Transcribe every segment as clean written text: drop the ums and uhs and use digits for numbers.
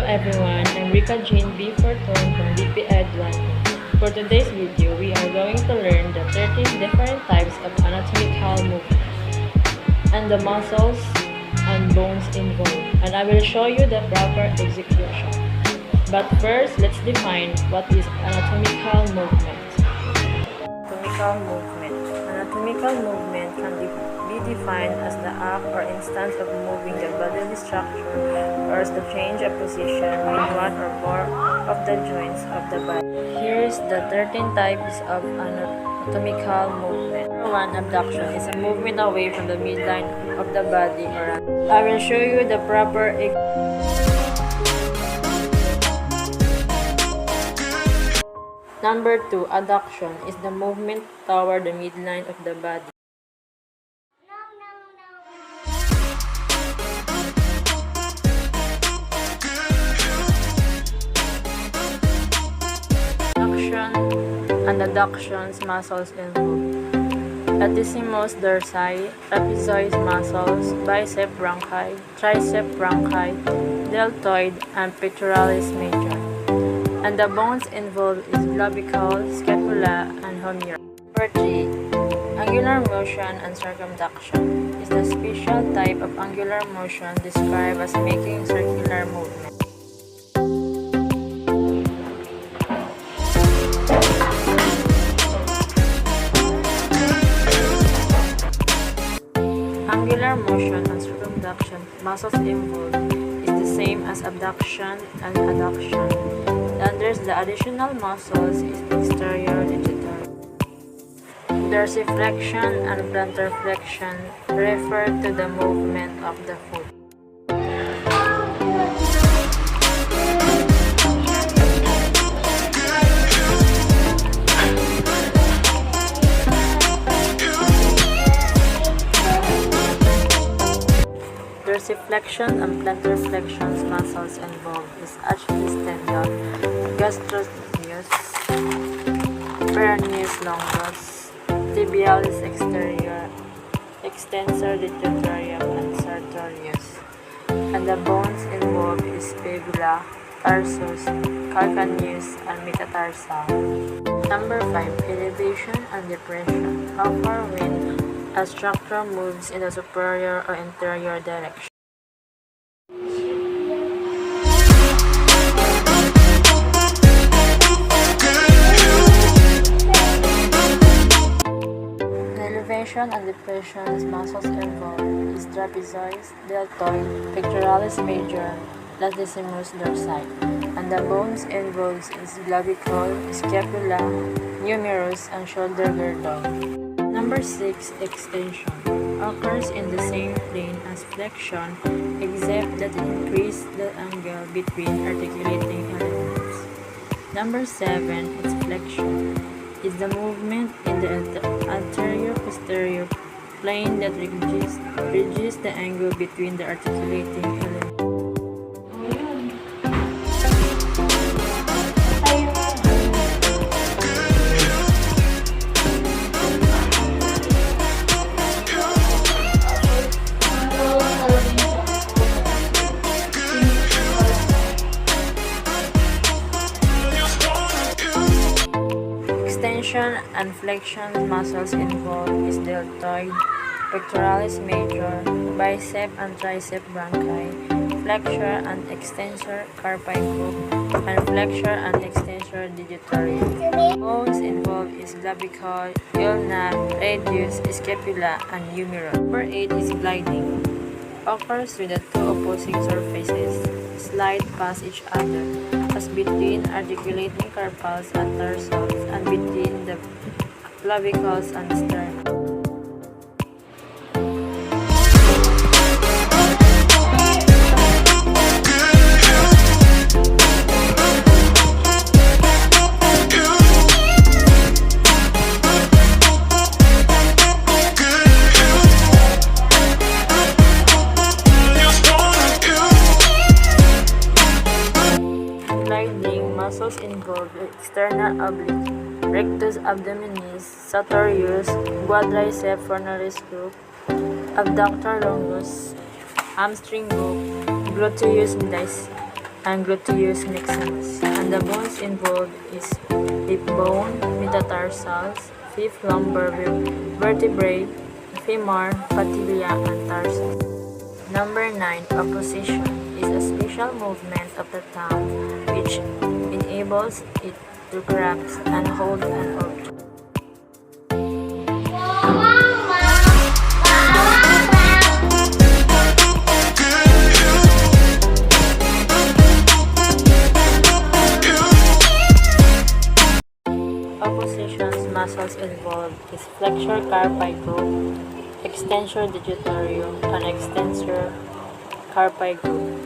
everyone, I'm Rica Furton from BPED 1. For today's video, we are going to learn the 13 different types of anatomical movements and the muscles and bones involved, and I will show you the proper execution. But first, let's define what is anatomical movement. Anatomical movement can be defined as the act or instance of moving the bodily structure or as the change of position with one or more of the joints of the body. Here's the 13 types of anatomical movement. Number 1, abduction is a movement away from the midline of the body or I will show you the proper Number 2, adduction is the movement toward the midline of the body. Adduction and adductions muscles involved. Latissimus dorsi, trapezoid muscles, bicep bronchi, tricep bronchi, deltoid, and pectoralis major. And the bones involved is clavicle, scapula, and humerus. Number 3. Angular motion and circumduction is the special type of angular motion described as making circular movement. Angular motion and circumduction muscles involved is the same as abduction and adduction. There's the additional muscles is the exterior digitory. Dorsiflexion and plantarflexion refer to the movement of the foot. Dorsiflexion and plantarflexion muscles involved is Achilles tendon, gastrocnemius, peroneus longus, tibialis exterior, extensor digitorum, and sartorius. And the bones involved is fibula, tarsus, calcaneus, and metatarsal. Number 5, elevation and depression. How far when a structure moves in the superior or inferior direction. Elevation and depression muscles involved is trapezoid, deltoid, pectoralis major, latissimus dorsi, and the bones involved is clavicle, scapula, humerus, and shoulder girdle. Number 6, extension occurs in the same plane as flexion, except that it increases the angle between articulating elements. Number 7, its flexion is the movement in the anterior-posterior plane that reduces the angle between the articulating elements. Extension and flexion muscles involved is deltoid, pectoralis major, bicep and tricep bronchi, flexor and extensor carpi hook, and flexor and extensor digitory. Bones involved is clavicle, ulna, radius, scapula, and humerus. Number 8 is gliding. Occurs with the two opposing surfaces slide past each other, as between articulating carpals and tarsals and between the clavicles and sternum. Muscles involved external oblique, rectus abdominis, sartorius, quadriceps femoris hook, abductor longus, hamstring hook, gluteus medius, and gluteus maximus. And the bones involved is hip bone, metatarsals, fifth lumbar vertebrae, femur, patella, and tarsus. Number 9. Opposition is a special movement of the thumb which enables it to grasp and hold an object. Opposition's muscles involved is flexor carpi group, extensor digitorio, and extensor carpi group.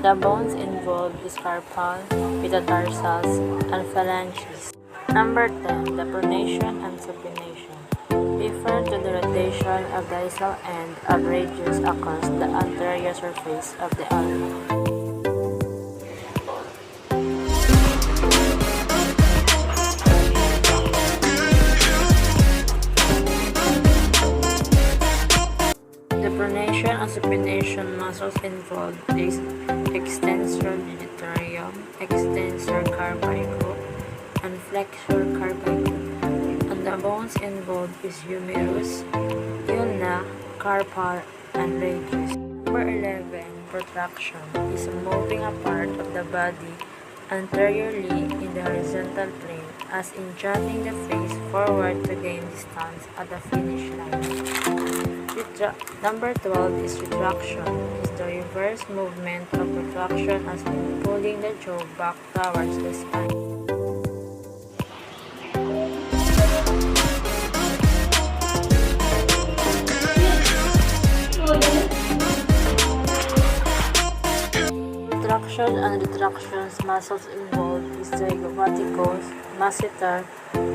The bones involved is carpal, metatarsals, and phalanges. Number 10. The pronation and supination refer to the rotation of the distal end of radius across the anterior surface of the ulna. The pronation and supination muscles involved is extensor digitorio, extensor carpi group, and flexor carpi group. And the bones involved is humerus, ulna, carpal, and radius. Number 11. Protraction is moving a part of the body anteriorly in the horizontal plane, as in jutting the face forward to gain distance at the finish line. Number 12 is retraction. Is the reverse movement of retraction as in pulling the jaw back towards the spine. Retraction and retractions muscles involved is the verticals, masseter,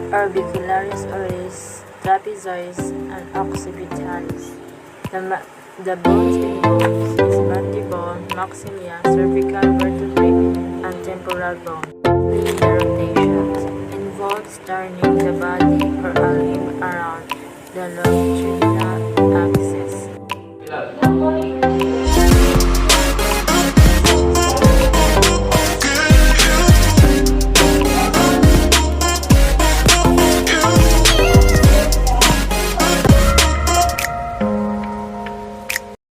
orbicularis oris, trapezois, and occipitalis. The bones involved is mandible, maxilla, cervical vertebrae, and temporal bone. The rotations involves turning the body or a limb around the longitudinal